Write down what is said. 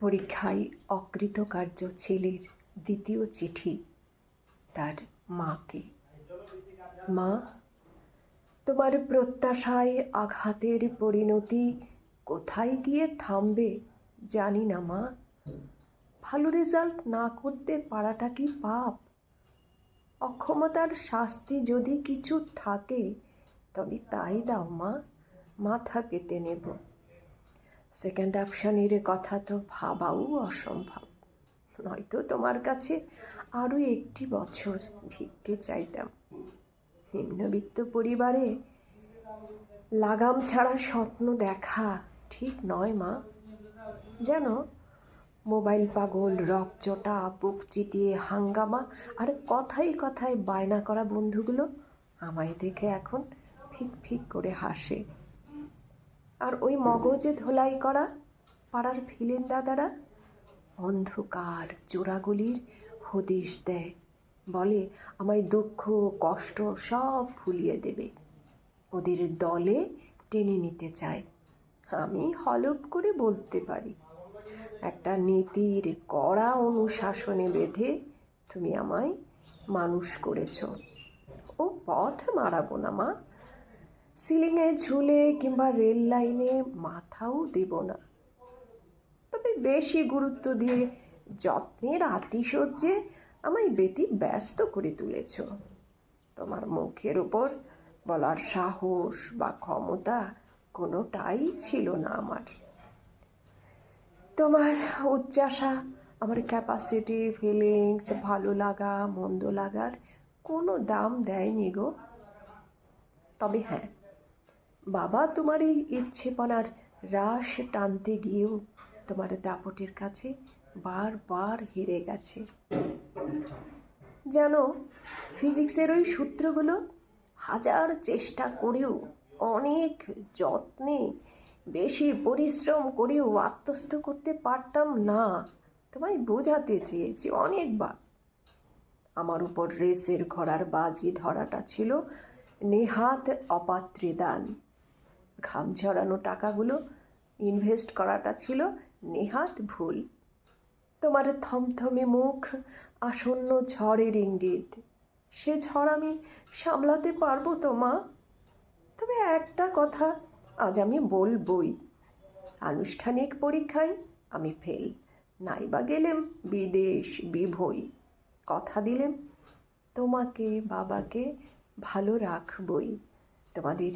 পরীক্ষায় অকৃতকার্য ছেলের দ্বিতীয় চিঠি তার মাকে। মা, তোমার প্রত্যাশায় আঘাতের পরিণতি কোথায় গিয়ে থামবে জানি না মা। ভালো রেজাল্ট না করতে পারাটা কি পাপ? অক্ষমতার শাস্তি যদি কিছু থাকে তবে তাই দাও মা, মাথা পেতে নেব। সেকেন্ড অপশানের কথা তো ভাবাও অসম্ভব, নয়তো তোমার কাছে আরও একটি বছর ভিক্ষে চাইতাম। নিম্নবিত্ত পরিবারে লাগাম ছাড়া স্বপ্ন দেখা ঠিক নয় মা। যেন মোবাইল পাগল, রকচটা, বুক চিতিয়ে হাঙ্গামা আর কথায় কথায় বায়না করা বন্ধুগুলো আমায় দেখে এখন ফিক ফিক করে হাসে। আর ওই মগজে ধোলাই করা পাড়ার ফিলেন দাদারা অন্ধকার চোরাগুলির হদিশ দেয়, বলে আমায় দুঃখ কষ্ট সব ভুলিয়ে দেবে, ওদের দলে টেনে নিতে চায়। আমি হলপ করে বলতে পারি, একটা নীতির কড়া অনুশাসনে বেঁধে তুমি আমায় মানুষ করেছ। ও পথ মারাবো না মা, সিলিংয়ে ঝুলে কিংবা রেল লাইনে মাথাও দেব না। তবে বেশি গুরুত্ব দিয়ে যত্নের আতিশয্যে আমায় ব্যস্ত করে তুলেছ। তোমার মুখের উপর বলার সাহস বা ক্ষমতা কোনোটাই ছিল না আমার। তোমার উচ্চাসা আমার ক্যাপাসিটি, ফিলিংস, ভালো লাগা মন্দ লাগার কোনো দাম দেয়নি গো। তবে হ্যাঁ, বাবা তোমার এই ইচ্ছেপনার রাশ টানতে গিয়েও তোমার দাপটের কাছে বারবার হেরে গেছে। যেন ফিজিক্সের ওই সূত্রগুলো হাজার চেষ্টা করেও, অনেক যত্নে, বেশি পরিশ্রম করেও আত্মস্থ করতে পারতাম না। তোমায় বোঝাতে চেয়েছি অনেকবার। আমার উপর রেসের ঘোড়ার বাজি ধরাটা ছিল নেহাত অপাত্রে দান, ঘাম ঝরানো টাকাগুলো ইনভেস্ট করাটা ছিল নেহাত ভুল। তোমার থমথমে মুখ আসন্ন ঝড়ের ইঙ্গিত, সে ঝড় আমি সামলাতে পারবো তো মা? তবে একটা কথা আজ আমি বলবই, আনুষ্ঠানিক পরীক্ষায় আমি ফেল, নাইবা গেলেম বিদেশ বিভই। কথা দিলেম তোমাকে বাবাকে ভালো রাখবই। তোমাদের